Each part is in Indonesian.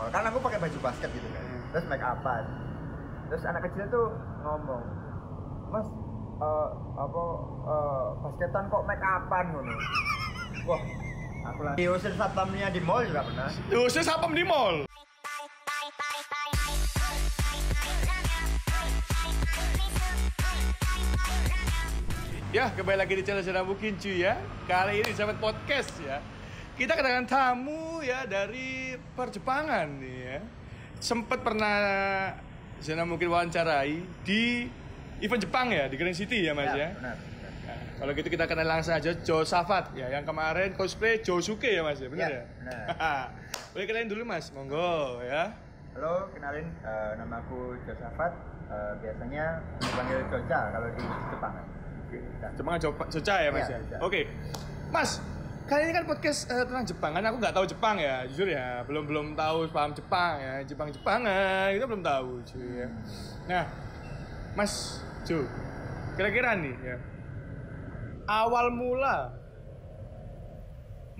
kan aku pakai baju basket gitu kan. Terus make upan. Terus anak kecil tuh ngomong, "Mas, basketan kok make upan ngono." Wah, aku langsung diusir satpamnya di mall juga pernah. Diusir satpam di mall. Ya, kembali lagi di channel Senam Mungkin cuy ya. Kali ini sahabat podcast ya. Kita kedatangan tamu ya dari Perjepangan nih ya. Sempat pernah Senam Mungkin wawancarai di event Jepang ya, di Grand City ya Mas ya. Benar. Nah, kalau gitu kita kenal langsung aja Josafat ya, yang kemarin cosplay Josuke ya Mas ya, benar ya? Benar. Boleh kenalin dulu Mas, monggo ya. Halo, kenalin, nama aku Josafat. Biasanya dipanggil Joja kalau di Jepang. Jepang Joca ya Mas ya. Joca. Oke. Mas, kali ini kan podcast tentang Jepang kan, aku nggak tahu Jepang ya, jujur ya, belum tahu paham Jepang ya, Jepangan kita belum tahu cuy ya. Nah, Mas Jo, kira-kira nih ya, awal mula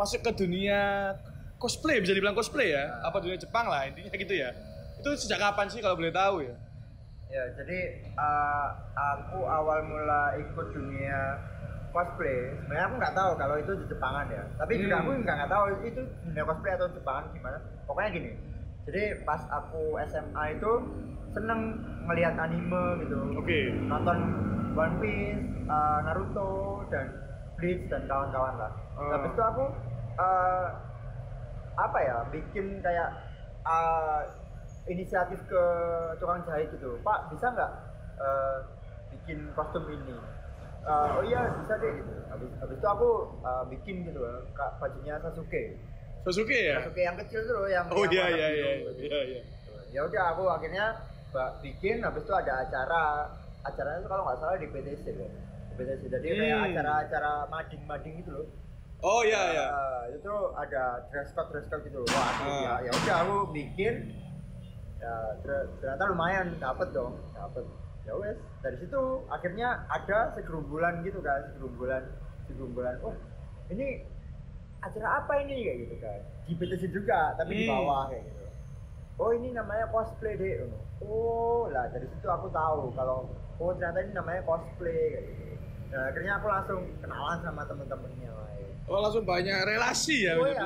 masuk ke dunia cosplay, bisa dibilang cosplay ya, apa dunia Jepang lah intinya gitu ya. Itu sejak kapan sih kalau boleh tahu ya? Ya, jadi aku awal mula ikut dunia cosplay. Sebenarnya aku nggak tahu kalau itu di Jepangan ya. Tapi juga aku nggak tahu itu dunia cosplay atau Jepangan gimana. Pokoknya gini. Jadi pas aku SMA itu seneng ngelihat anime gitu. Oke. Nonton One Piece, Naruto dan Bleach dan kawan-kawan lah. Habis itu aku bikin kayak inisiatif ke tukang jahit gitu, Pak bisa nggak bikin kostum ini? Oh iya bisa deh gitu. Habis itu aku bikin gitu bajunya Sasuke Ya? Sasuke yang kecil tuh loh, yang Oh yang iya. warna biru. Ya udah aku akhirnya bikin. Habis itu ada acaranya itu kalau nggak salah di PTC ya. Jadi kayak acara mading gitu loh. Oh iya. Itu ada dress code gitu loh. Wah, ya udah aku bikin. Ya ternyata lumayan dapet. Ya wes, dari situ akhirnya ada segerombolan gitu kan, segerombolan. Oh, ini acara apa ini kayak gitu kan. Di PTC juga, tapi di bawah kayak gitu. Oh, ini namanya cosplay deh. Oh, lah dari situ aku tahu kalau ternyata ini namanya cosplay kayak gitu. Nah, akhirnya aku langsung kenalan sama temen-temennya. Oh, langsung banyak relasi ya. Oh ya,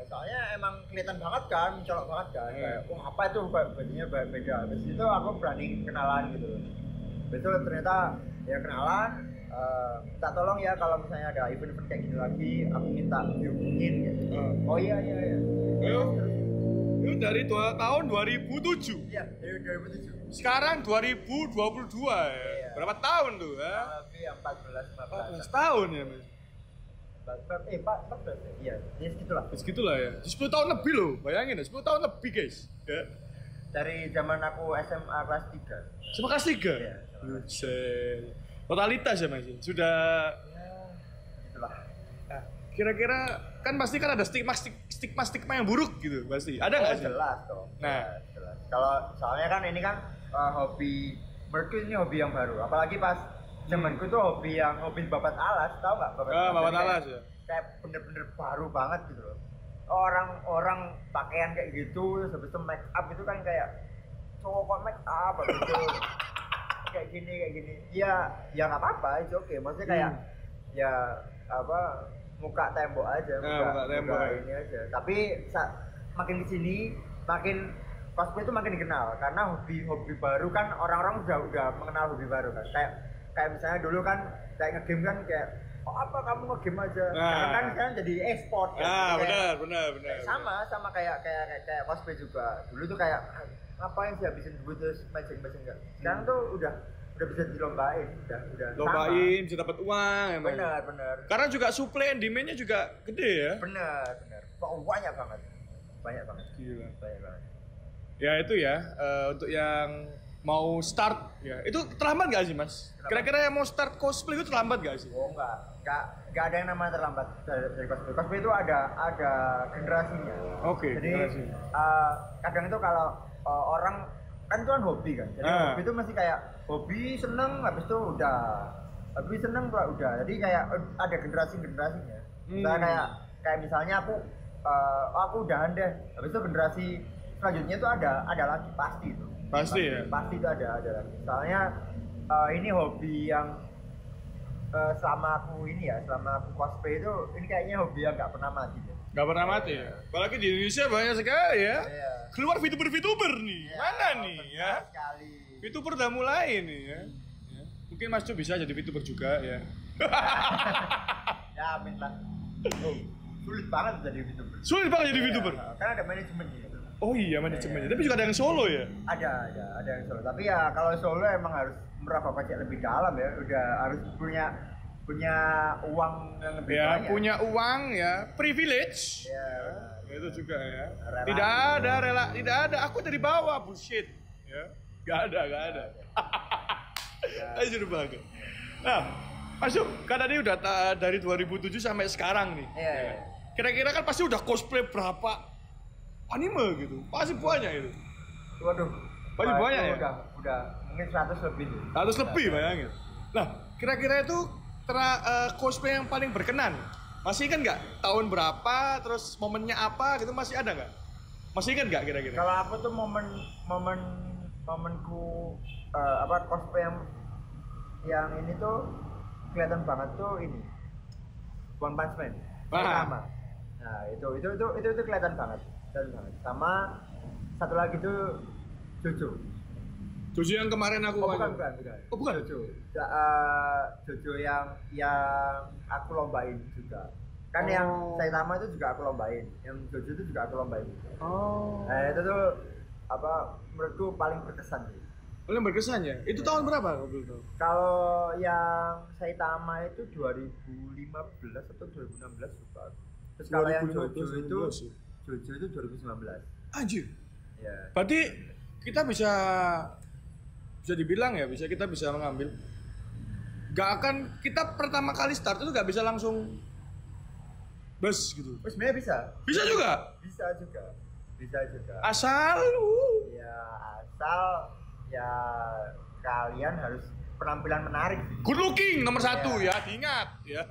soalnya emang kelihatan banget kan, mencolok banget kan. Kayak, apa itu bajunya beda. Habis itu aku berani kenalan gitu. Betul, ternyata ya kenalan. Minta tolong ya kalau misalnya ada event-event kayak gini lagi, aku minta dihubungin gitu. Oh iya. Itu dari tahun 2007. Iya, dari 2007. Sekarang 2022 ya. Iya. Berapa tahun tuh ya? Lebih 14-15 tahun ya Mas. 14 ya? Iya, ya Segitulah ya. 10 tahun lebih loh, bayangin ya, 10 tahun lebih guys ya. Dari zaman aku SMA kelas 3. Sama kelas 3? Iya. Buset. Totalitas ya Mas? Sudah Ya, itulah. Nah, kira-kira kan pasti kan ada stigma yang buruk gitu pasti. Ada nggak sih? Jelas dong. Nah, jelas. Kalau soalnya kan ini kan hobi, menurutku ini hobi yang baru. Apalagi pas zamanku tuh hobi babat alas, tau nggak? babat alas ya. Kayak bener-bener baru banget gitu loh. Orang pakaian kayak gitu, terus habis itu make up itu kan kayak cowok kok make up gitu. kayak gini. Ya nggak apa-apa, itu oke. Maksudnya kayak ya muka tembok aja, muka ini aja. Tapi makin kesini makin cosplay itu makin dikenal karena hobi baru kan, orang-orang udah mengenal hobi baru kan. Kayak misalnya dulu kan kayak ngegame kan kayak apa kamu ngegame aja. Sekarang kan jadi e-sport kan. Benar. Sama kayak cosplay juga. Dulu tuh kayak ngapain sih habisin duit terus matching enggak. Sekarang tuh udah bisa dilombain, udah lombain bisa dapat uang ya, benar. Karena juga supply and demand-nya juga gede ya. Benar. Banyak banget. Gila. Banyak banget. Ya itu ya, untuk yang mau start ya. Itu terlambat gak sih Mas? Kira-kira yang mau start cosplay itu terlambat gak sih? Oh enggak ada yang namanya terlambat dari cosplay. Cosplay itu ada generasinya. Oke, jadi generasi. Kadang itu kalau orang kan itu kan hobi kan. Jadi hobi itu masih kayak hobi seneng, habis itu udah. Hobi seneng udah. Jadi kayak ada generasinya. Kayak misalnya aku udahan deh. Habis itu generasi selanjutnya tuh ada lagi pasti itu. Pasti ya. Pasti itu ada lagi. Soalnya ini hobi yang selama aku cosplay itu ini kayaknya hobi yang nggak pernah mati ya. Nggak pernah mati ya. Apalagi di Indonesia banyak sekali ya. Iya. Keluar VTuber nih. Iya, Mana nih ya? Sekali. VTuber udah mulai nih ya. Ya. Mungkin Mas Cu bisa jadi VTuber juga ya. Ya amin lah. Sulit banget jadi VTuber. Sulit banget jadi VTuber. Karena ada manajemennya. Oh iya manajemennya. Tapi juga ada yang solo ya. Ada yang solo. Tapi ya kalau solo emang harus meraba pajak lebih dalam ya. Udah harus punya uang yang lebih Ya banyak. punya uang ya, privilege. Ya. Itu juga ya. Rela. Tidak ada. Aku dari bawah bullshit. Ya. Gak ada. Ayo suruh bangga. Nah, masuk kan tadi udah dari 2007 sampai sekarang nih. Iya. Ya. Kira-kira kan pasti udah cosplay berapa anime gitu. Pasti banyak itu. Waduh. Pasti Wah, banyak itu ya? Udah mungkin 100 lebih tuh. 100 lebih bayangin. Nah, kira-kira itu cosplay yang paling berkenan. Masih ingat nggak tahun berapa, terus momennya apa gitu, masih ada nggak? Masih ingat nggak kira-kira? Kalau aku tuh momenku cosplay yang ini tuh kelihatan banget tuh ini One Punch Man. Sama. Nah, itu kelihatan banget. Sama satu lagi tuh Jojo. Jojo yang kemarin aku Bukan. Oh, bukan. Jojo yang aku lombain juga. Kan yang Saitama itu juga aku lombain. Yang Jojo itu juga aku lombain. Oh. Nah, itu tuh menurutku paling berkesan sih. Paling berkesan ya? Itu tahun berapa kamu tahu? Kalau yang Saitama itu 2015 atau 2016 lupa. Terus kalau yang Jojo itu 2019. Anjir. Ya. Berarti kita bisa dibilang ya, kita bisa mengambil. Gak akan kita pertama kali start itu gak bisa langsung bus gitu. Sebenarnya bisa. Bisa juga. Bisa juga. Asal Asal kalian harus penampilan menarik. Good looking nomor satu ya, diingat ya.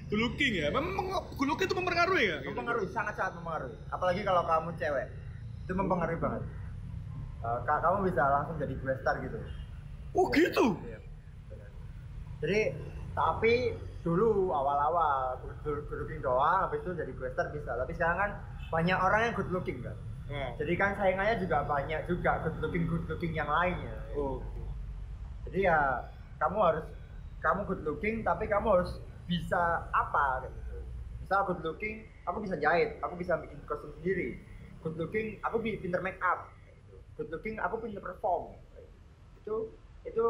Good looking ya. Memang good looking itu mempengaruhi ya? Mempengaruhi, sangat mempengaruhi. Apalagi kalau kamu cewek, itu mempengaruhi banget. Kamu bisa langsung jadi guest star gitu. Oh gitu? Iya. Jadi, tapi dulu awal-awal good looking doang, habis itu jadi guest star bisa. Tapi sekarang kan banyak orang yang good looking kan. Jadi kan saingannya juga banyak juga good looking yang lainnya. Oh. Jadi ya kamu good looking tapi kamu harus bisa apa gitu. Misal good looking, aku bisa jahit, aku bisa bikin kostum sendiri. Good looking, aku pinter make up. Good looking, aku pinter perform. Itu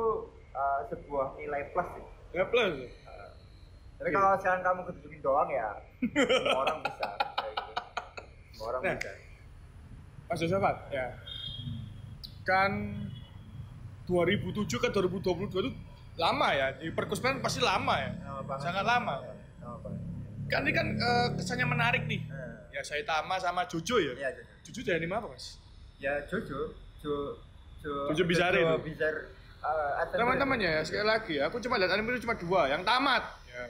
sebuah nilai plus sih. Ya plus. Tapi kalau sekarang kamu good looking doang ya, semua orang bisa. Semua orang bisa. Mas Josafat, ya. Kan 2007 ke 2022 itu lama ya. Di percosplayan pasti lama ya. Sangat lama. Kan ini kan kesannya menarik nih. Ya Saitama sama Jojo ya. Iya, Jojo dari anime apa, Mas? Ya Jojo Bizarre itu. Teman-temannya ya, sekali lagi aku cuma lihat anime itu cuma 2 yang tamat ya.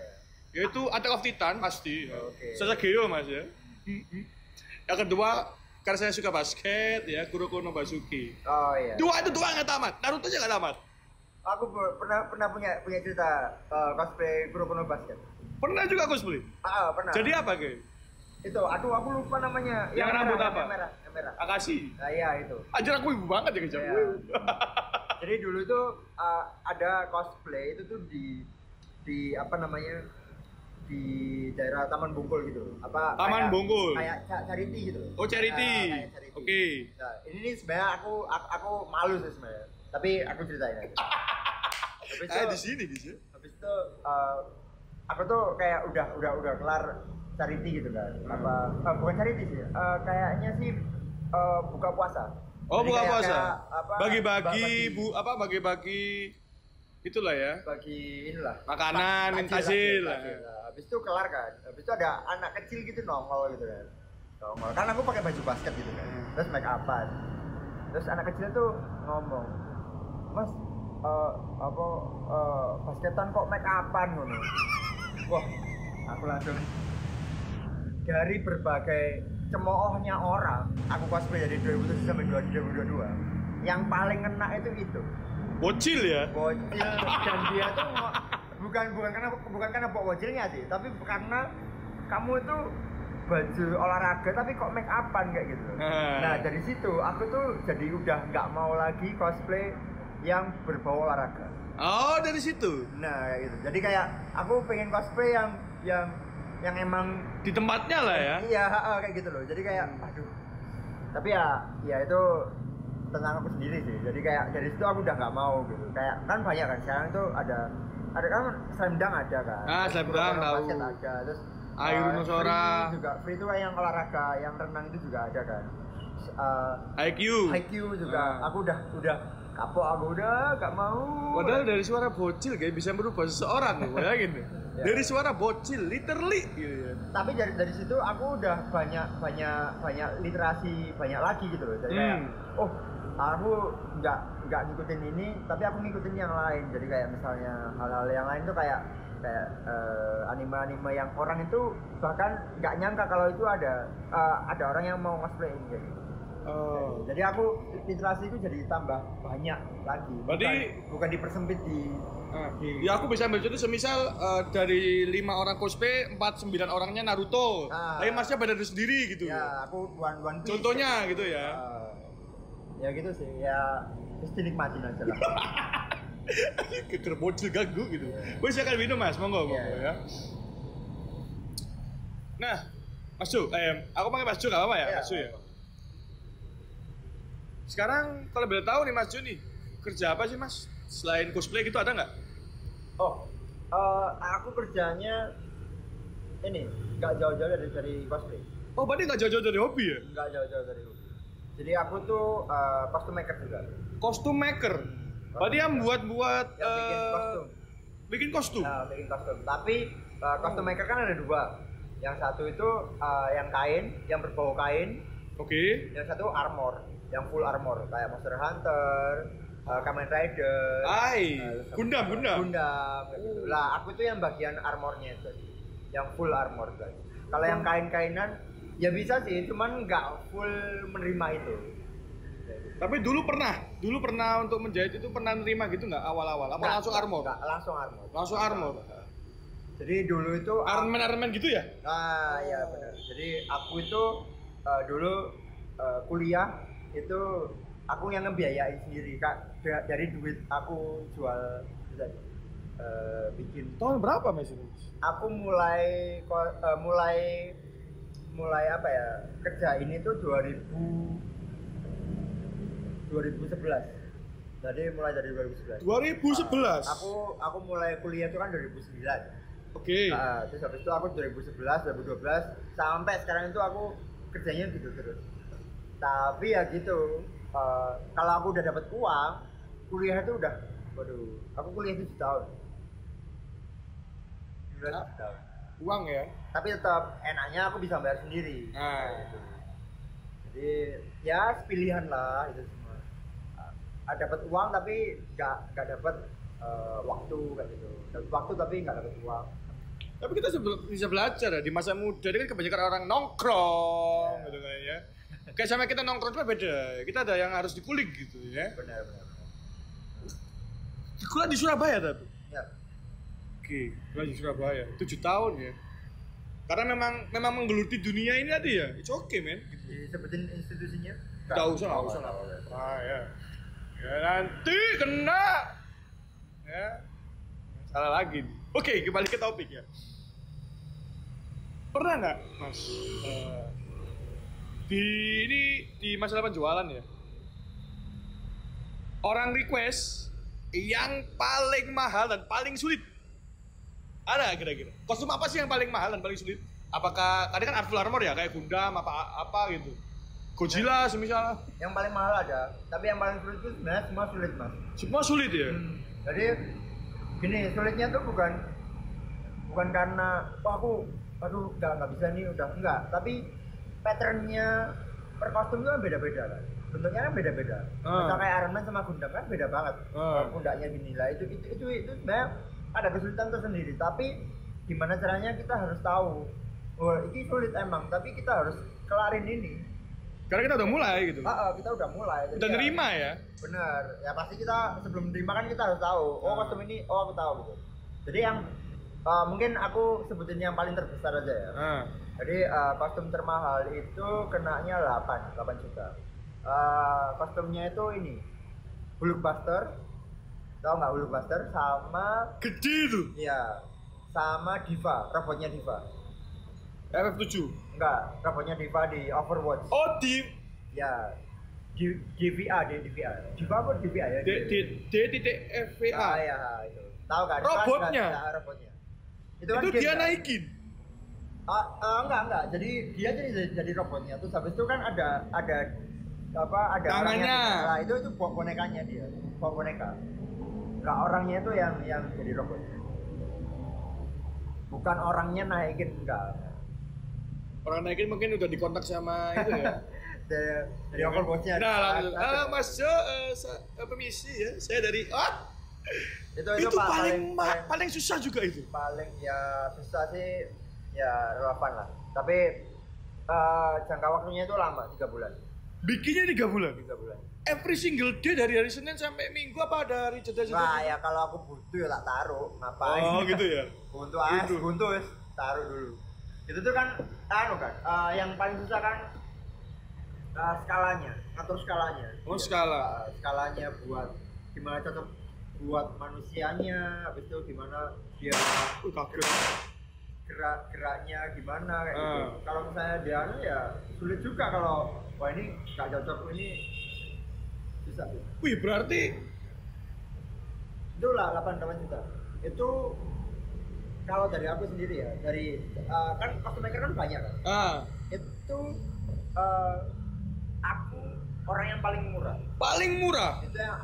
Yaitu Attack of Titan pasti. Sasageo Mas ya. Yang kedua karena saya suka basket ya, Kuroko no Basuki. Oh iya. 2 itu doang nggak tamat, Naruto aja nggak tamat. Aku pernah punya cerita cosplay Kuroko no Basket. Pernah juga cosplay? Pernah. Jadi apa guys? Itu, aku lupa namanya. Yang rambut apa? Yang merah. Akashi. Nah, iya itu. Anjir aku ibu banget ya kejam. Iya. Jadi dulu tuh ada cosplay itu tuh di apa namanya? Di daerah Taman Bungkul gitu. Taman Bungkul. Kayak charity gitu. Oh, charity. Oke. Nah, ini sebenarnya aku malu sih sebenarnya. Tapi aku ceritain aja. Di sini bisa. Habis itu aku tuh kayak udah kelar charity gitu kan. Bukan charity sih. Kayaknya sih buka puasa. Oh, jadi buka kayak, puasa. Bagi-bagi itulah ya. Bagi inilah. Makanan, takjil lah. Habis itu kelar kan. Habis itu ada anak kecil gitu nongol gitu kan. Nongol. Kan aku pakai baju basket gitu kan. Terus make upan. Terus anak kecil tuh ngomong, "Mas, basketan kok make upan ngono." Wah, aku langsung dari berbagai cemoohnya orang, aku cosplay dari 2007 sampai 2022, yang paling kena itu Bocil ya? bocil. Dan dia tuh bukan karena bocilnya sih, tapi karena kamu itu baju olahraga tapi kok make upan kayak gitu. Nah dari situ aku tuh jadi udah nggak mau lagi cosplay yang berbau olahraga. Oh, dari situ. Nah kayak gitu. Jadi kayak aku pengen cosplay yang emang Di tempatnya lah ya. iya kayak gitu loh. Jadi kayak aduh. Tapi ya itu tentang aku sendiri sih. Jadi kayak dari situ aku udah nggak mau gitu. Kayak kan banyak kan sekarang itu ada kan Slam Dunk ada kan. Slam Dunk tahu. Ada. Terus Ayu Nusora juga free itu yang olahraga, yang renang itu juga ada kan. IQ juga. Aku udah kapok, aku udah gak mau. Padahal dari suara bocil kayak bisa merubah seseorang loh, bayangin deh. Ya. Dari suara bocil, literally gitu ya. Tapi dari situ aku udah banyak literasi banyak lagi gitu loh. Jadi kayak aku nggak ngikutin ini, tapi aku ngikutin yang lain. Jadi kayak misalnya hal-hal yang lain tuh kayak anime-anime yang orang itu bahkan nggak nyangka kalau itu ada orang yang mau cosplay kayak gitu. Jadi aku literasiku jadi tambah banyak lagi. Berarti bukan dipersempit di ya aku bisa ambil contoh semisal dari 5 orang cosplay 9 orangnya Naruto. Tapi masnya pada sendiri gitu. Ya, aku One Piece. Contohnya gitu ya. Ya gitu sih. Ya terus dinikmatin aja lah. Keker bocil ganggu gitu. Gue silakan minum Mas, monggo ya. Nah, Mas Ju, aku panggil Mas Ju enggak apa-apa ya? Mas Ju ya. Sekarang kalau boleh tahu nih Mas Ju nih, kerja apa sih Mas? Selain cosplay gitu ada nggak? Aku kerjanya ini nggak jauh-jauh dari cosplay. Oh, berarti nggak jauh-jauh dari hobi ya? Nggak jauh-jauh dari hobi. Jadi aku tuh costume maker juga. Costume maker? Berarti yang buat bikin kostum? Bikin kostum. Tapi costume maker kan ada 2. Yang satu itu yang kain, yang berbau kain. Oke. Yang satu armor, yang full armor kayak Monster Hunter, Kamen Rider, Gundam. Gitu. Lah aku tuh yang bagian armornya itu, yang full armor guys. Kalau yang kain-kainan ya bisa sih, cuman nggak full menerima itu. Tapi dulu pernah untuk menjahit itu pernah nerima gitu nggak awal-awal? Apa langsung armor? Nggak, langsung armor. Jadi dulu itu Armen gitu ya? Iya benar. Jadi aku itu dulu kuliah itu aku yang ngebiayain sendiri Kak, dari duit aku jual bikin. Tahun berapa Mas ini? Aku mulai apa ya, kerja ini tuh 2011. Jadi mulai dari 2011. 2011. Aku mulai kuliah itu kan 2009. Oke. Terus habis itu aku 2011, 2012 sampai sekarang itu aku kerjanya gitu terus. Tapi ya gitu. Kalau aku udah dapat uang, kuliah itu udah, aku kuliah itu 7 tahun. Uang ya. Tapi tetap enaknya aku bisa bayar sendiri. Gitu. Jadi ya pilihan lah itu semua. Dapat uang tapi nggak dapat waktu kayak gitu. Dapat waktu tapi nggak dapat uang. Tapi kita bisa belajar ya di masa muda. Ini kan kebanyakan orang nongkrong gitu kan ya. Kayak sama kita nongkrong cuma beda. Kita ada yang harus dikulik gitu ya. Benar. Kuliah di Surabaya tapi. Ya. Oke, kuliah di Surabaya 7 tahun ya. Karena memang menggeluti dunia ini tadi ya. It's okay man. Disebutin institusinya? Nggak usah. Ya. Ya nanti kena. Ya. Salah lagi nih. Oke, kembali ke topik ya. Pernah nggak, Mas? Di masalah penjualan ya. Orang request yang paling mahal dan paling sulit. Ada kira-kira. Kostum apa sih yang paling mahal dan paling sulit? Apakah tadi kan full armor ya, kayak Gundam apa gitu. Godzilla semisal. Yang paling mahal ada, tapi yang paling sulit itu sebenarnya semua sulit, Mas. Semua sulit ya? Jadi gini, sulitnya tuh bukan karena aku nggak bisa nih, udah enggak, tapi patternnya per kostum itu kan beda-beda kan, bentuknya kan beda-beda. Misal kayak Iron Man sama Gundam kan beda banget, pundaknya gini lah, itu sebenarnya ada kesulitan tersendiri. Tapi gimana caranya kita harus tahu, ini sulit emang, tapi kita harus kelarin ini. Karena kita udah mulai gitu. Kita udah mulai. Udah nerima ya. Bener. Ya pasti kita sebelum nerima kan kita harus tahu. Oh kostum ini, aku tahu gitu. Jadi yang mungkin aku sebutin yang paling terbesar aja ya. Jadi kostum termahal itu kenanya 8 juta. Kostumnya itu ini Hulkbuster. Tahu nggak Hulkbuster sama gede tuh. Iya. Sama Diva, robotnya Diva. FF7? Enggak, robotnya Diva di Overwatch. Oh, Ya. DVA. Diva apa DVA ya? D.FVA. Ya, itu. Tahu kan? Robotnya. Robotnya. Itu kan dia naikin. Enggak. Jadi dia jadi robotnya. Terus habis itu kan ada tangannya. Orangnya. Nah, itu bonekanya dia. Boneka. Enggak, orangnya itu yang jadi robotnya. Bukan orangnya naikin, enggak. Orang naikin mungkin udah dikontak sama itu ya. dari Overwatch-nya. Nah, langsung, Mas Jo, permisi ya, saya dari itu paling susah juga itu. Paling ya susah sih, ya relevan lah. Tapi jangka waktunya itu lama, 3 bulan. Bikinnya 3 bulan? 3 bulan. Every single day dari hari Senin sampai Minggu apa ada hari jeda-jeda? Nah ya kalau aku butuh ya tak taruh, ngapain? Oh gitu ya? Buntu taruh dulu. Itu tuh kan, yang paling susah kan skalanya, ngatur skalanya. Oh skala. Skalanya buat gimana cocok buat manusianya, habis itu gimana dia geraknya gimana kayak gitu. Kalau misalnya dia ya sulit juga kalau wah ini nggak cocok, ini susah. Wih berarti itulah 8 juta. Itu kalau dari aku sendiri ya, dari kan custom maker kan banyak kan. Itu aku orang yang paling murah. Paling murah? Itu yang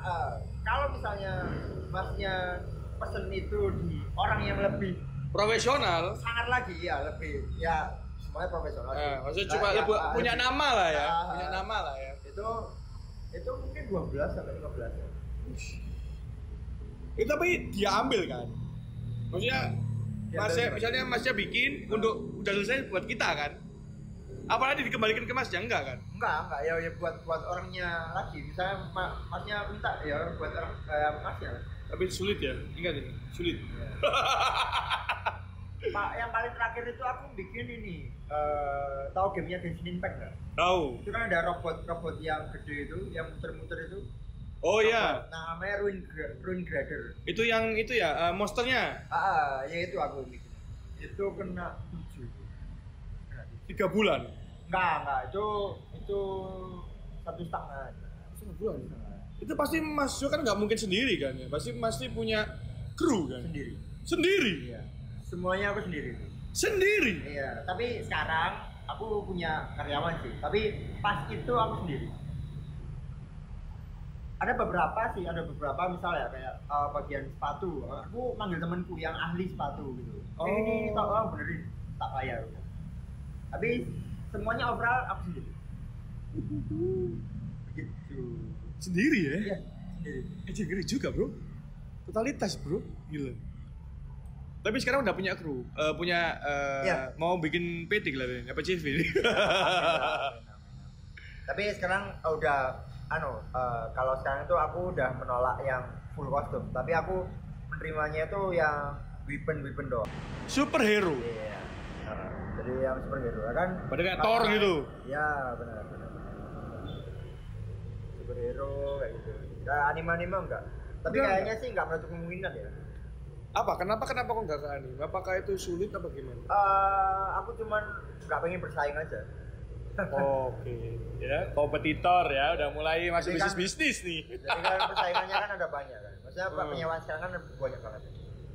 kalau misalnya masnya pesen itu di orang yang lebih profesional, sangat lagi ya lebih ya semuanya profesional. Maksudnya cuma punya nama lah ya, punya nama lah ya. Itu mungkin 12 sampai 15 ya. Itu tapi dia ambil kan? Maksudnya misalnya masnya bikin untuk udah selesai buat kita kan? Apalagi dikembalikan ke masnya enggak kan? Enggak ya buat orangnya lagi. Misalnya masnya minta ya buat orang masnya. Tapi sulit ya, ingat ini sulit. Ya. Pak, yang paling terakhir itu aku bikin ini. Tahu gamenya Genshin Impact nggak? Tahu. Itu kan ada robot yang gede itu, yang muter-muter itu. Oh iya. Nah, namanya Ruin Grader. Itu yang itu ya, monsternya? Ya itu aku bikin. Itu kena 7. 3 bulan? Enggak, itu 1,5. 1 bulan? Itu pasti Mas Jo kan nggak mungkin sendiri kan ya? Pasti punya kru kan? Sendiri? Iya. Semuanya aku sendiri. Sendiri? Iya, tapi sekarang aku punya karyawan sih. Tapi pas itu aku sendiri. Ada beberapa misalnya kayak bagian sepatu. Aku manggil temanku yang ahli sepatu gitu. Ini tolong benerin, tak bayar. Tapi semuanya overall aku sendiri. Begitu. Sendiri ya? Iya, sendiri. Ngeri juga bro. Totalitas bro, gila. Tapi sekarang udah punya kru, mau bikin PT lah, apa CV? Tapi sekarang udah kalau sekarang itu aku udah menolak yang full kostum, tapi aku menerimanya itu yang weapon doang. Superhero. Iya. Jadi yang superhero kan. Pada kayak Thor gitu. Iya, benar. Superhero kayak gitu. Nah, anime enggak. Tapi kayaknya sih enggak menutup kemungkinan ya. Kenapa kok nggak ke anime? Apakah itu sulit apa gimana? Aku cuman nggak pengen bersaing aja. Oke, ya kompetitor ya, udah mulai masuk bisnis nih. Jadi kan persaingannya kan ada banyak kan. Maksudnya penyewaan sekarang kan banyak banget.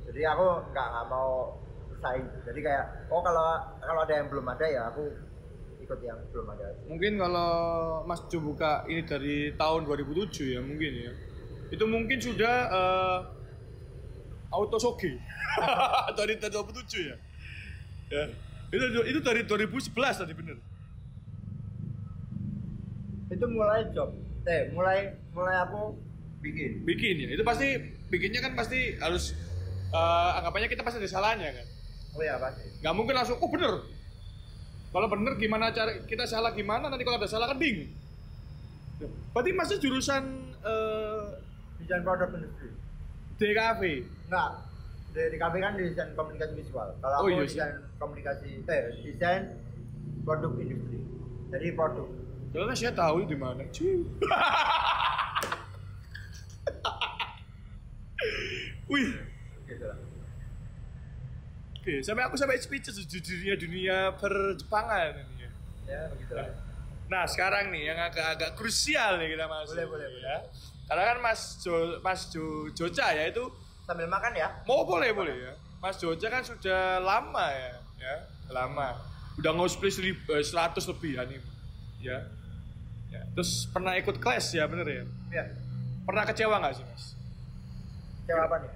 Jadi aku nggak mau bersaing. Jadi kayak kalau ada yang belum ada ya aku ikut yang belum ada. Mungkin kalau Mas Jo buka ini dari tahun 2007 ya mungkin ya. Itu mungkin sudah Autosoge dari tahun 2007 ya. Ya. Itu dari 2011 tadi bener. Itu mulai mulai aku bikin ya. Itu pasti bikinnya kan pasti harus anggapannya kita pasti ada salahnya kan. Oh iya pasti. Nggak mungkin langsung bener. Kalau bener gimana cara kita salah gimana nanti kalau ada salah kan bingung. Berarti masnya jurusan Desain produk industri. DKV. Enggak. Di KP kan desain komunikasi visual. Kalau Oh, aku iya sih. desain produk industri. Jadi produk. Soalnya saya tahu di mana, cuy. Wih, Gitu lah. oke, sampai speechless di dunia perjepangan ini ya. Ya, begitu lah. Nah, sekarang nih yang agak krusial nih kita masuk. Boleh. Ya. Karena kan Mas Joca ya itu Sambil makan ya. boleh ya. Mas Joca kan sudah lama ya, lama. Udah cosplay 100 lebih anime. Ya. Terus pernah ikut kelas ya, bener ya? Iya. Pernah kecewa nggak sih, Mas? Cewek apa nih?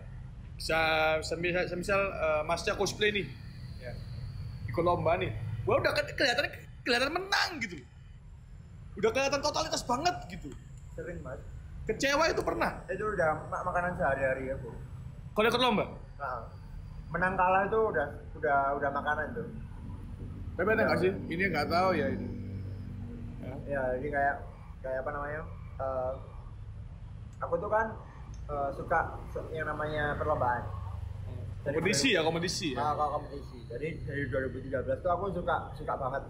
Semisal Masnya cosplay nih, ya. Ikut lomba nih. Wah, udah kelihatan menang gitu. Udah kelihatan totalitas banget gitu. Sering, Mas. Kecewa itu pernah? Itu udah makanan sehari-hari ya, Bu. Kalau ikut lomba? Nah, menang kalah itu udah makanan tuh. Tapi ada nggak sih? Ini nggak tahu ya ini. Ya, jadi kayak apa namanya? Aku tuh kan suka yang namanya perlombaan. Kompetisi ya. Kalau kompetisi. Jadi dari 2013 tuh aku suka banget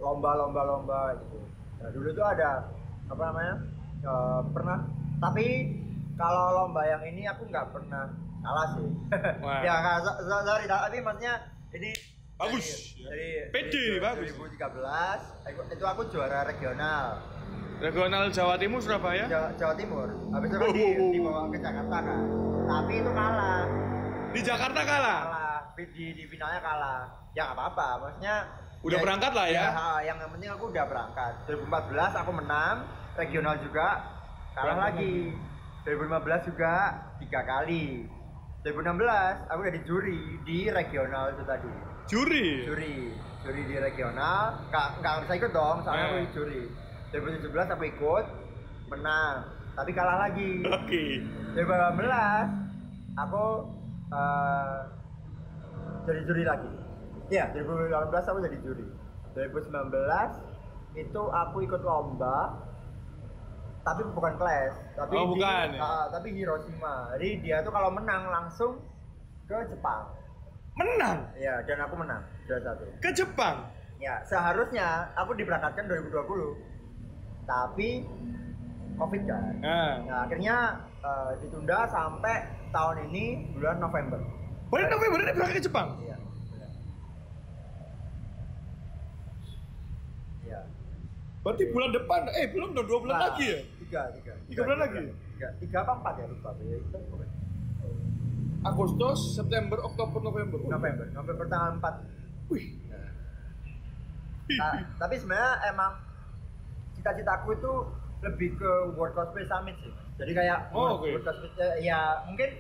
lomba gitu. Nah, dulu tuh ada apa namanya? Pernah, tapi kalau lomba yang ini aku nggak pernah kalah sih. Wah. Ya nggak, sorry, tapi maksudnya ini Bagus. dari Pede, bagus. 2013 itu aku juara regional Regional Jawa Timur Surabaya. Jawa Timur. Habis itu kan dibawa ke Jakarta kan. Tapi itu kalah. Di Jakarta kalah. Di finalnya kalah. Ya nggak apa-apa. Maksudnya Udah berangkat lah ya. Yang penting aku udah berangkat. 2014 aku menang, regional juga kalah lagi. 2015 juga 3 kali. 2016 aku jadi juri di regional itu tadi. Juri di regional. Nggak bisa ikut dong, soalnya aku juri. 2017 aku ikut, menang, tapi kalah lagi. Oke. 2018 aku jadi juri lagi. Iya, 2018 aku jadi juri. 2019 itu aku ikut lomba, tapi bukan kelas, tapi bukan, tapi Hiroshima. Jadi dia tuh kalau menang langsung ke Jepang. Menang? Iya, dan aku menang juara 1. Ke Jepang? Ya, seharusnya aku diberangkatkan 2020. Tapi Covid kan. Nah, akhirnya ditunda sampai tahun ini bulan November. Bulan November ini berangkat ke Jepang? Iya. Iya. Berarti bulan depan, belum dong, 2 bulan Nah, lagi ya? 3 bulan lagi? 3 apa 4 ya, lupa. Ya, itu Agustus, September, Oktober, November. November tanggal 4. Wih. Nah, tapi sebenarnya emang cita-citaku itu lebih ke World Cosplay Summit sih. Jadi kayak World Cosplay ya mungkin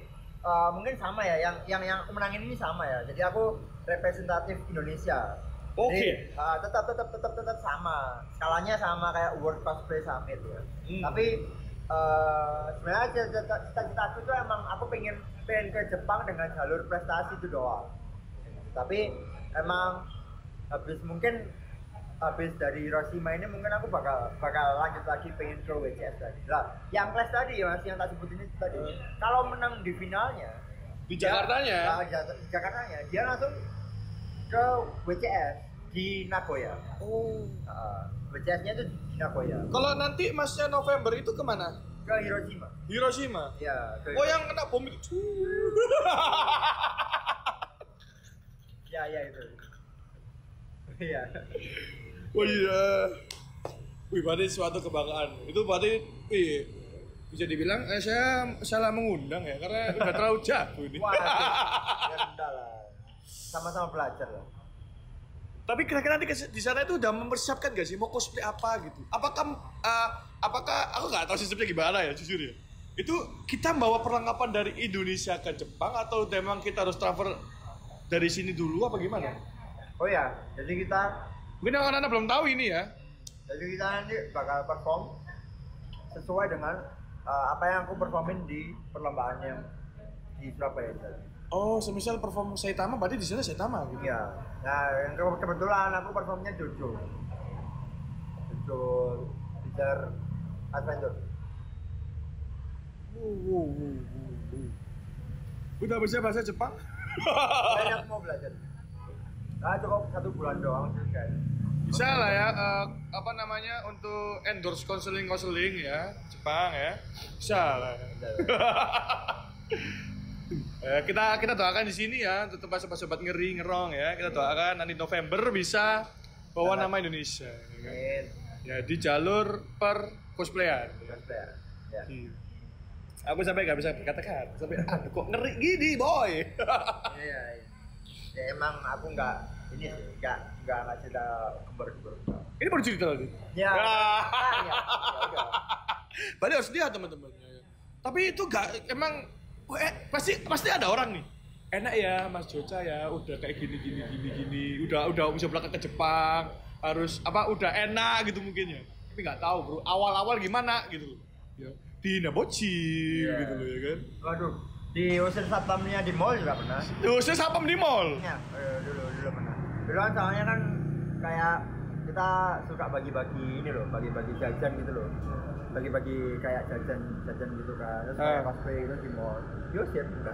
sama ya, yang aku menangin ini sama ya. Jadi aku representatif Indonesia. Oke. Tetap sama. Skalanya sama kayak World Cosplay Summit ya. Tapi sebenarnya cita-citaku tuh emang aku pengen ke Jepang dengan jalur prestasi itu doang. Tapi emang habis dari Hiroshima ini mungkin aku bakal lanjut lagi, pengen ke WCS tadi lah. Yang kelas tadi ya Mas, yang tak sebutin itu tadi. Kalau menang di finalnya Di Jakartanya? Di Jakartanya dia langsung ke WCS di Nagoya. WCS-nya itu di Nagoya. Kalau nanti Masnya November itu kemana? Ke Hiroshima. Hiroshima? Iya. Yang kena bom itu. Ya itu. Iya. Oh iya. Wih, berarti suatu kebanggaan. Itu berarti, bisa dibilang saya salah mengundang ya, karena udah terlalu jauh ini. Wah, ya udah lah. Sama-sama belajar lah. Tapi kira-kira nanti di sana itu udah mempersiapkan gak sih mau cosplay apa gitu? Apakah aku nggak tahu sistemnya gimana ya, jujur ya. Itu kita bawa perlengkapan dari Indonesia ke Jepang atau memang kita harus transfer dari sini dulu apa gimana? Oh ya, jadi kita Mungkin anak-anak belum tahu ini ya. Jadi kita nanti bakal perform sesuai dengan apa yang aku performin di perlombaan yang di Surabaya tadi. Oh, semisal perform Saitama berarti di sana Saitama gitu. Iya. Nah, yang kebetulan aku performnya Jojo Bizarre Adventure. Udah bisa bahasa Jepang? Banyak mau belajar. Cukup 1 bulan doang sih guys. Bisa lah ya, apa namanya, untuk endorse konseling ya, Jepang ya, bisa lah. Kita doakan di sini ya untuk sobat-sobat ngerong ya, kita doakan nanti November bisa bawa nama Indonesia. Ya di jalur per cosplayan. Ya. Aku sampai nggak bisa berkata-kata, sampai aduh kok ngeri gini boy. Iya. Ya emang aku nggak cerita kembar-kembar. Ini baru cerita lagi. Ya. Ya udah. Berarti harus lihat teman-teman. Tapi itu nggak emang pasti ada orang nih. Enak ya Mas Joca ya, udah kayak gini. Udah bisa berangkat ke Jepang, harus udah enak gitu mungkin ya. Tapi nggak tahu bro, awal-awal gimana gitu loh. Ya. Di Nabochi gitu loh ya kan. Waduh, diusir satpamnya di mall juga pernah. Diusir satpam di mall? Iya, dulu pernah. Dulu kan soalnya kan kayak kita suka bagi-bagi ini loh, bagi-bagi jajan gitu loh. Bagi-bagi kayak jajan gitu kan. Terus kayak cosplay gitu di mall. Diusir juga.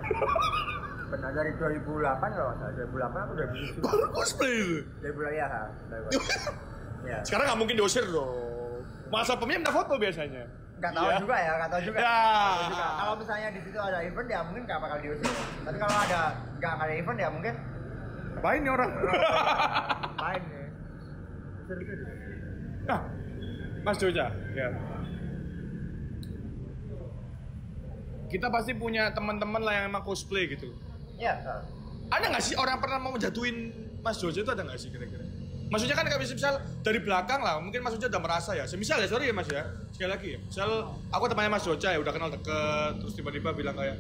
Pernah dari 2008 kalau nggak salah, 2008 aku udah bisa. Baru cosplay itu? 2008 ya. Ya. Sekarang nggak mungkin diusir dong. Masa pemnya minta foto biasanya. Nggak tahu juga ya. Kalau misalnya di situ ada event ya mungkin nggak bakal diusir. Tapi kalau nggak ada event ya mungkin ngapain nih orang? Main nih. Nah, Mas Joca, ya. Kita pasti punya teman-teman lah yang emang cosplay gitu. Iya. Ada nggak sih orang pernah mau menjatuhin Mas Joca itu, ada nggak sih kira-kira? Maksudnya kan kayak misal dari belakang lah, mungkin Mas Joca udah merasa ya. Semisal ya, sorry ya Mas ya, sekali lagi ya. Misal aku temannya Mas Joca ya, udah kenal deket, terus tiba-tiba bilang kayak,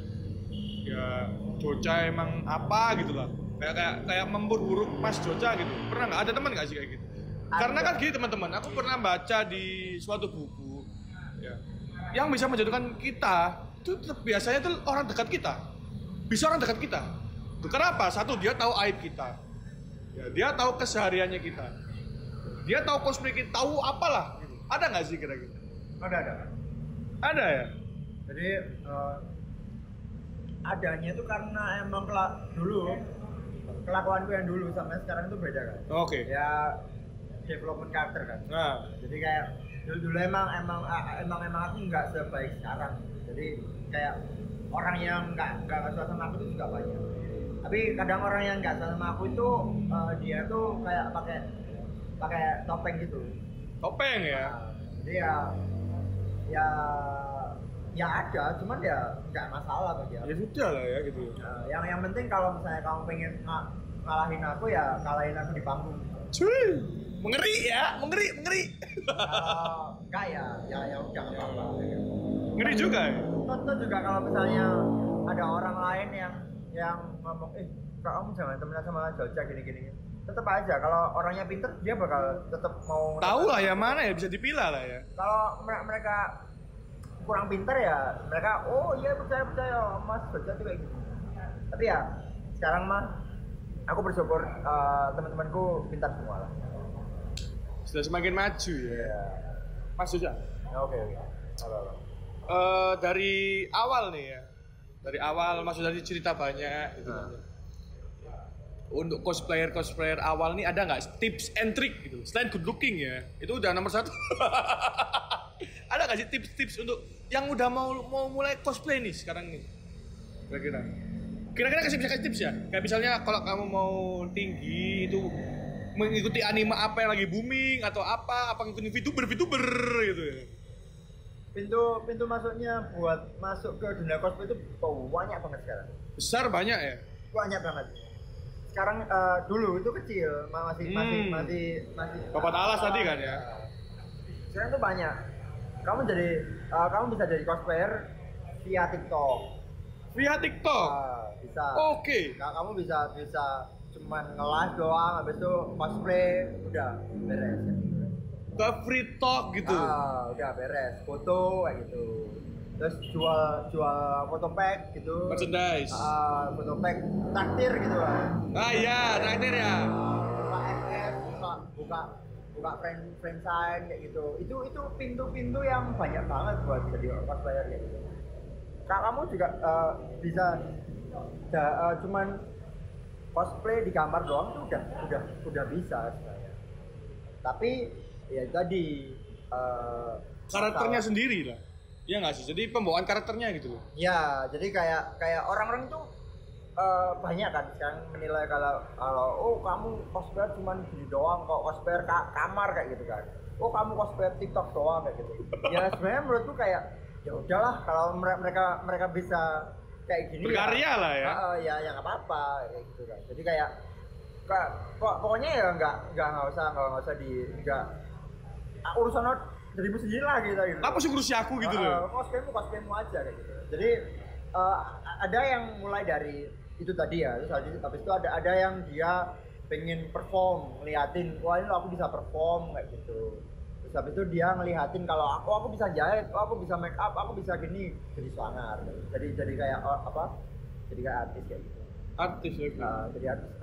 ya Joca emang apa gitu lah. Kayak memburuk Mas Joca gitu. Pernah nggak ada teman nggak sih kayak gitu? Karena kan gini teman-teman, aku pernah baca di suatu buku, ya, yang bisa menjatuhkan kita itu biasanya tuh orang dekat kita. Bisa orang dekat kita. Kenapa? Satu, dia tahu aib kita. Ya, dia tahu kesehariannya kita. Dia tahu cosplay kita, tahu apalah. Gitu. Ada nggak sih kira-kira? Ada. Ada ya? Jadi adanya itu karena emang dulu kelakuanku yang dulu sama sekarang itu beda kan. Oke. Ya development karakter kan. Nah. Jadi kayak dulu emang aku nggak sebaik sekarang. Jadi kayak orang yang nggak suka sama aku itu juga banyak. Tapi kadang orang yang nggak suka sama aku itu dia tuh kayak pakai topeng gitu. Topeng ya? Jadi ya ada, cuman ya nggak masalah bagi aku. Ya sudah lah ya gitu. Yang penting kalau misalnya kamu pengen ngalahin aku ya kalahin aku di panggung. Cuy, mengeri ya, mengeri. Enggak ya udah nggak apa-apa. Ngeri juga ya? Tentu juga kalau misalnya ada orang lain yang ngomong, kamu jangan temenan sama Joca gini. Tetap aja kalau orangnya pinter dia bakal tetap mau. Tahu lah ya mana ya, bisa dipilah lah ya. Kalau mereka kurang pinter ya mereka iya percaya Mas Joca tuh kayak gitu. Tapi ya sekarang mah aku bersyukur teman-temanku pintar semua lah. Sudah semakin maju ya. Yeah. Mas Joca. Oke. Dari awal nih ya. Dari awal Mas Joca cerita banyak gitu. Untuk cosplayer awal nih ada nggak tips and trick gitu? Selain good looking ya, itu udah nomor 1. Ada nggak sih tips-tips untuk yang udah mau mulai cosplay nih sekarang nih? Kira-kira bisa kasih tips ya? Kayak misalnya kalau kamu mau tinggi itu mengikuti anime apa yang lagi booming atau apa ngikutin VTuber gitu ya. Pintu masuknya buat masuk ke dunia cosplay itu banyak banget sekarang. Besar banyak ya? Banyak banget. Sekarang dulu itu kecil, masih Papan alas tadi kan ya. Sekarang tuh banyak. Kamu bisa jadi cosplayer via TikTok. Via TikTok? Bisa. Oke. Nah, kamu bisa cuman nge-live doang, habis itu cosplay udah beres. Udah free talk gitu. Udah beres, foto kayak gitu. terus jual foto pack gitu, Merchandise. foto pack traktir gitu kan. Iya, traktir ya. Buka FF, buka friend sign kayak gitu. Itu pintu-pintu yang banyak banget buat jadi cosplayer kayak gitu. Kamu juga bisa cuman cosplay di kamar doang tuh udah bisa sebenarnya. Tapi ya tadi karakternya sendiri lah. Iya nggak sih? Jadi pembawaan karakternya gitu loh. Ya, jadi kayak orang-orang tuh banyak kan sekarang menilai kalau oh kamu cosplayer cuma gini doang, kok cosplayer kamar kayak gitu kan. Oh kamu cosplayer TikTok doang kayak gitu. Ya sebenarnya menurutku kayak ya udahlah kalau mereka bisa kayak gini berkarya ya, lah ya. Ya nggak apa-apa kayak gitu kan. Jadi kayak pokoknya ya nggak usah urusan dirimu sendiri lah gitu. Apa sih ngurusi aku gitu loh. Cosplaymu aja kayak gitu. Jadi ada yang mulai dari itu tadi ya, terus habis itu ada yang dia pengen perform, ngeliatin wah ini aku bisa perform kayak gitu. Terus habis itu dia ngeliatin kalau aku bisa jahit, aku bisa make up, aku bisa gini, jadi sangar. Jadi kayak jadi kayak artis kayak gitu. Artis ya. Jadi artis.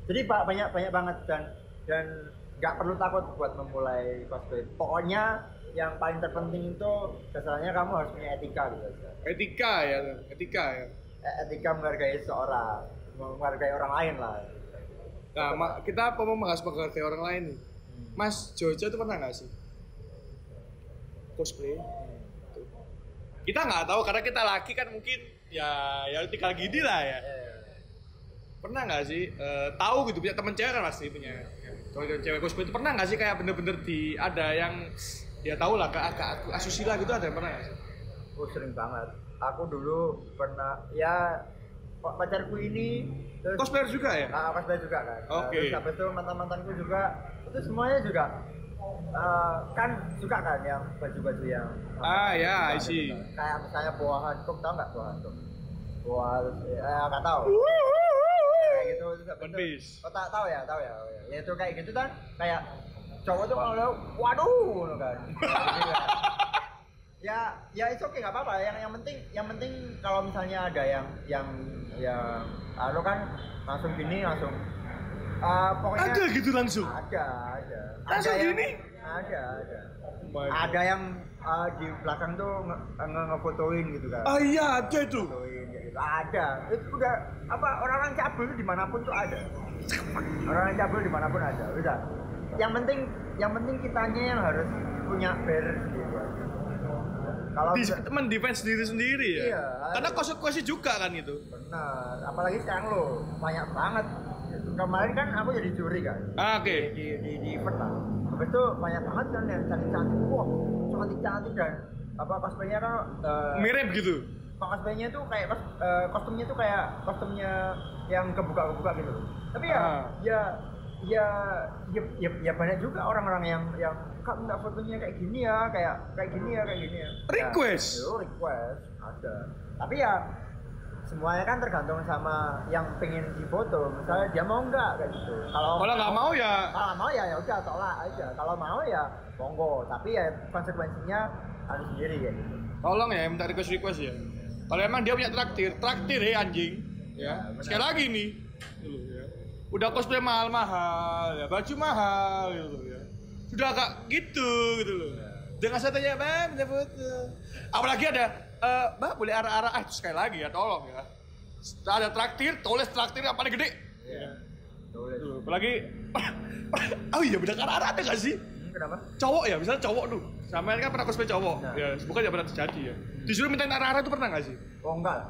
Jadi banyak banget dan nggak perlu takut buat memulai cosplay. Pokoknya yang paling terpenting itu dasarnya kamu harus punya etika gitu aja. Etika ya. Etika menghargai seorang, menghargai orang lain lah. Nah, kita apa mau menghargai orang lain nih? Mas Jojo itu pernah nggak sih cosplay? Kita nggak tahu karena kita laki kan mungkin ya tinggal gini lah ya. Pernah nggak sih tahu gitu punya teman cewek kan pasti punya. Kalau cewek cosplay itu pernah nggak sih kayak bener-bener ada yang ya tahu lah agak asusila gitu, ada yang pernah nggak sih? Oh sering banget. Aku dulu pernah ya pacarku ini terus, cosplayer juga ya? Cosplayer juga kan. Oke. Terus habis itu mantanku juga itu semuanya juga kan suka kan yang baju-baju yang ya I see. Kayak misalnya Boa Hancock, tau nggak Boa Hancock? Nggak tahu. Kayak gitu terus tahu ya. Ya itu kayak gitu kan, kayak cowok tuh kalau waduh kan. Ya itu oke nggak apa-apa. Yang penting kalau misalnya ada yang lo kan langsung gini langsung pokoknya ada gitu langsung. Ada. Langsung gini? Ada. Ada yang di belakang tuh ngefotoin gitu kan. Iya ada itu. Fotoin gitu. Ada. Itu udah orang-orang cabul itu dimanapun tuh ada. Orang-orang cabul dimanapun ada. Udah. Yang penting kitanya yang harus punya barrier gitu. Kalau mendefense diri sendiri ya. Iya. Karena konsekuensi juga kan itu. Benar. Apalagi sekarang lo banyak banget. Kemarin kan aku jadi juri kan. Oke. Di event lah. Habis itu banyak banget kan yang cantik-cantik. Wah, cantik-cantik dan cosplaynya kan mirip gitu. Cosplaynya tuh kayak kostumnya tuh kayak kostumnya yang kebuka-kebuka gitu. Tapi ya banyak juga orang-orang yang Kak minta fotonya kayak gini ya, kayak gini ya. Request. Ya, request ada. Tapi ya semuanya kan tergantung sama yang pengen difoto. Misalnya dia mau nggak kayak gitu. Kalau nggak mau ya. Kalau nggak mau ya udah tolak aja. Kalau mau ya monggo. Tapi ya konsekuensinya harus sendiri kayak gitu. Tolong ya minta request ya. Kalau emang dia punya traktir anjing. Ya. Sekali lagi nih. Ya. Udah cosplay mahal-mahal ya, baju mahal gitu ya. Sudah agak gitu loh. Dengan tanya Bang, minta foto. Apalagi ada Mbak boleh arah-arah sekali lagi ya tolong ya. Ada traktir, tulis traktir yang paling gede. Iya. Tulis. Apalagi oh iya benar arah-arah ada enggak sih? Kenapa? Cowok ya, misalnya cowok tuh. Sama kan pernah cosplay cowok. Nah. Ya, bukan ya pernah terjadi ya. Disuruh mintain arah-arah itu pernah enggak sih? Oh enggak.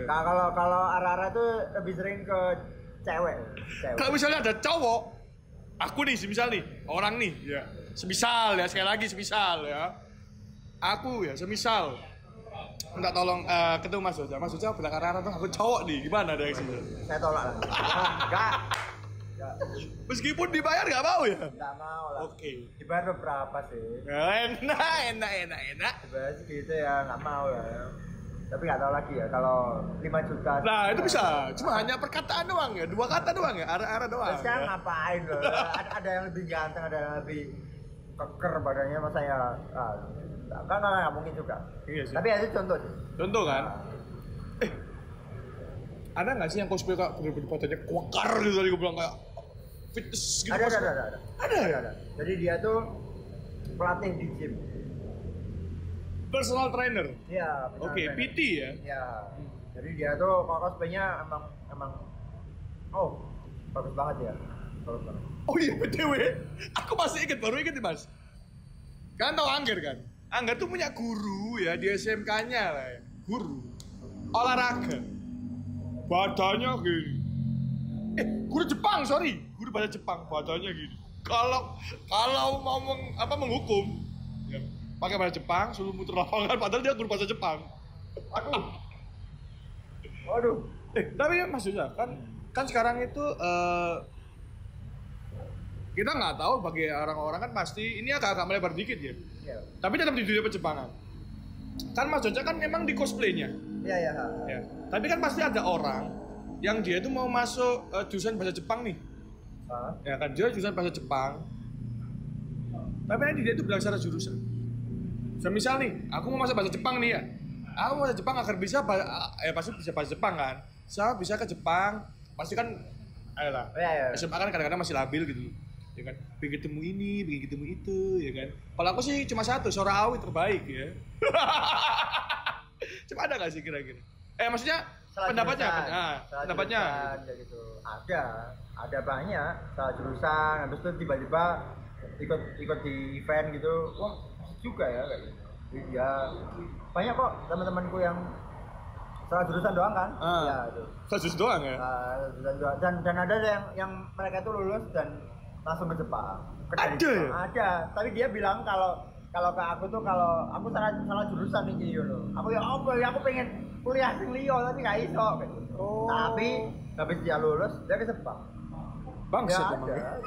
Kalau arah-arah tuh lebih sering ke cewek. Kalau misalnya ada cowok, aku nih, semisal nih, orang nih, ya, semisal ya, sekali lagi semisal ya, aku ya, semisal, minta tolong ketemu Mas Joja bilang arah-arah tuh aku cowok nih, gimana dari sini? Saya tolak lah. Enggak. Meskipun dibayar nggak mau ya? Nggak mau lah. Oke. Dibayar berapa sih? Enak. Dibayar segitu ya nggak mau lah. Ya. Tapi nggak tahu lagi ya kalau 5 juta. Nah itu bisa, cuma hanya perkataan doang ya, 2 kata doang ya, arah-arah doang. Terus sekarang ya. ngapain loh? Ada yang lebih ganteng, ada yang lebih keker badannya masa ya kan nggak mungkin juga. Iya sih. Tapi itu contoh sih. Contoh kan? Ada nggak sih yang cosplay kak bener-bener fotonya kuakar gitu tadi gue bilang kayak fitness gitu? Ada. Jadi dia tuh pelatih di gym. Personal trainer. Iya. Oke, PT ya. Iya. Jadi dia tuh kalau cosplaynya emang bagus banget ya. Bagus banget. Oh iya BTW, aku masih baru inget nih mas. Kan tau Angger kan? Angger tuh punya guru ya di SMK-nya lah ya. Guru olahraga. Badannya gini. Guru Jepang, sorry. Guru bahasa Jepang, badannya gini. Kalau mau menghukum, ya, pakai bahasa Jepang, suruh muter lapangan, padahal dia guru bahasa Jepang. Waduh. Tapi maksudnya kan sekarang itu kita nggak tahu bagi orang-orang kan pasti ini agak melebar dikit ya. Iya. Tapi tetap di dunia perjepangan. Kan Mas Joca kan memang di cosplaynya. Iya. Ya. Tapi kan pasti ada orang yang dia itu mau masuk jurusan bahasa Jepang nih. Ya kan dia jurusan bahasa Jepang. Tapi nanti dia itu bilang secara jurusan. Misal nih, aku mau masuk bahasa Jepang nih ya. Aku mau bahasa Jepang agar bisa pasti bisa bahasa Jepang kan. Saya bisa ke Jepang, pasti kan ayolah. Iya. SMA kan kadang-kadang masih labil gitu. Ya kan, pengen ketemu ini, pengen ketemu itu, ya kan. Kalau aku sih cuma satu, Sora Awi terbaik ya. Cuma ada nggak sih kira-kira? Maksudnya Salah pendapatnya jurusan. apa? Pendapatnya. Jurusan, kayak gitu. Ada banyak salah jurusan. Habis itu tiba-tiba ikut di event gitu. Wah, juga ya kayak gitu. Jadi ya banyak kok teman-temanku yang salah jurusan doang kan? Ya itu. Salah jurusan doang ya? Dan ada yang mereka tuh lulus dan langsung ke Jepang. Ada ya? Ada. Tapi dia bilang kalau ke aku tuh kalau aku salah jurusan nih gitu loh. Aku ya apa ya aku pengen kuliah di Lio tapi nggak iso gitu. Tapi habis dia lulus dia ke Jepang. Bangsat Ya, emang. ada.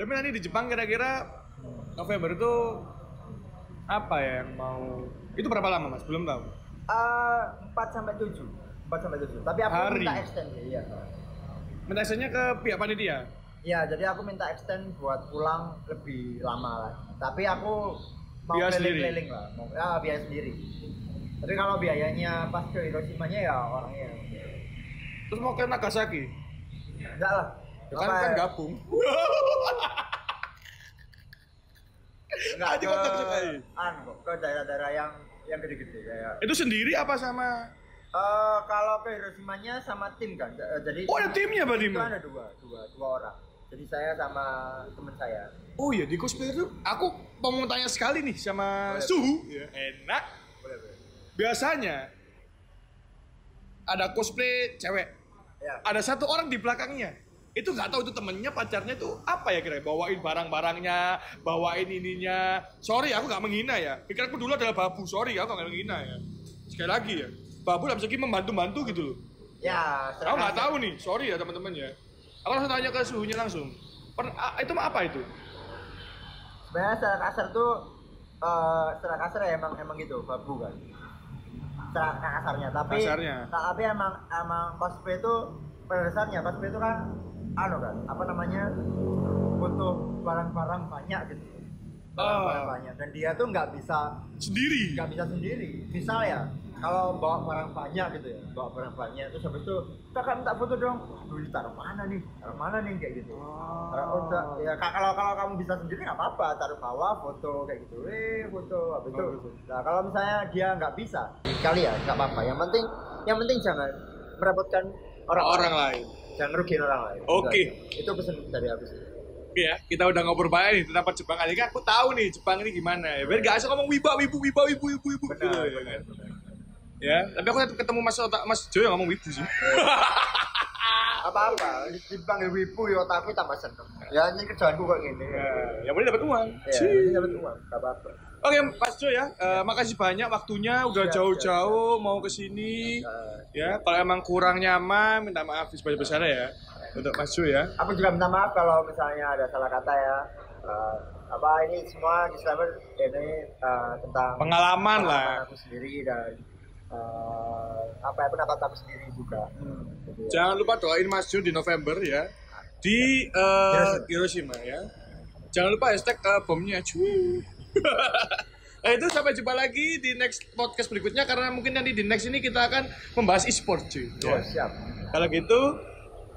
Tapi nanti di Jepang kira-kira November itu apa ya yang mau? Itu berapa lama Mas? Belum tahu. 4-7. Tapi aku Hari. minta extend ya. Minta extension-nya ke pihak panitia? Ya, jadi aku minta extend buat pulang lebih lama lagi. Tapi aku mau Biaya keliling-keliling lah. Biaya sendiri. Tapi kalau biayanya pas ke Hiroshima-nya ya orangnya. Terus mau ke Nagasaki? Enggak lah. Kan gabung. Enggak Aja kok Nagasaki. Ke daerah-daerah yang gede-gede kayak. Itu sendiri apa sama? Kalau ke Hiroshima-nya sama tim kan. Jadi Oh, ada timnya Mbak itu Dima? ada dua orang. Jadi saya sama teman saya. Oh iya, di cosplay itu aku mau tanya sekali nih sama Suhu. Ya, enak. Boleh. Biasanya ada cosplay cewek. Ya. Ada satu orang di belakangnya. Itu nggak tahu itu temennya, pacarnya itu apa ya kira-kira? Bawain barang-barangnya, bawain ininya. Sorry, aku nggak menghina ya. Pikiranku dulu adalah babu. Sorry, aku nggak menghina ya. Sekali lagi ya, babu dalam segi membantu-bantu gitu loh. Ya, Aku nggak tahu nih, sorry ya teman-teman ya. Aku langsung tanya ke Suhunya langsung. Itu apa itu? Sebenarnya secara kasar ya emang gitu, babu kan. Secara kasarnya, tapi emang cosplay itu pada dasarnya cosplay itu kan butuh barang-barang banyak gitu. Barang-barang banyak dan dia tuh nggak bisa sendiri. Misal ya, kalau bawa barang banyak gitu ya, terus habis itu kakak minta foto dong. Duh, taruh mana nih kayak gitu. Ya kalau kamu bisa sendiri nggak apa-apa, taruh bawah foto kayak gitu. Foto habis itu. Nah kalau misalnya dia nggak bisa, kali ya nggak apa-apa. Yang penting jangan merepotkan orang lain. Jangan rugiin orang lain. Oke. Itu pesan dari aku sih. Ya, kita udah ngobrol banyak nih tentang perjepangan. Ini kan aku tahu nih Jepang ini gimana ya. Biar gak asal ngomong wibu. Benar. Ya, tapi aku ketemu Mas Jo yang ngomong wibu sih. Apa-apa, dipanggil wibu ya otakku tambah seneng. Ya ini kerjaanku kok gini. Ya boleh dapat uang. Ya, dapat uang, enggak apa-apa. Oke, Mas Jo ya, makasih banyak waktunya udah jauh-jauh mau ke sini. Ya, kalau emang kurang nyaman minta maaf sebesar-besarnya ya. Untuk Mas Jo ya. Aku juga minta maaf kalau misalnya ada salah kata ya. Ini semua disclaimer ini tentang pengalaman lah. Aku sendiri dan pendapat aku sendiri juga. Gitu ya. Jangan lupa doain Mas Jo di November ya di Hiroshima ya. Jangan lupa hashtag bomnya cuy. Nah itu sampai jumpa lagi di next podcast berikutnya karena mungkin nanti di next ini kita akan membahas e-sport cuy. Oh, siap. Kalau gitu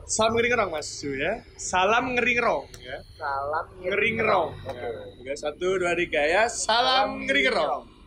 salam ngeri-ngerong mas cuy ya. Salam ngeri-ngerong ya. Salam Ngeri-ngerong. Oke. Ya. 1, 2, 3 ya. Salam ngeri-ngerong.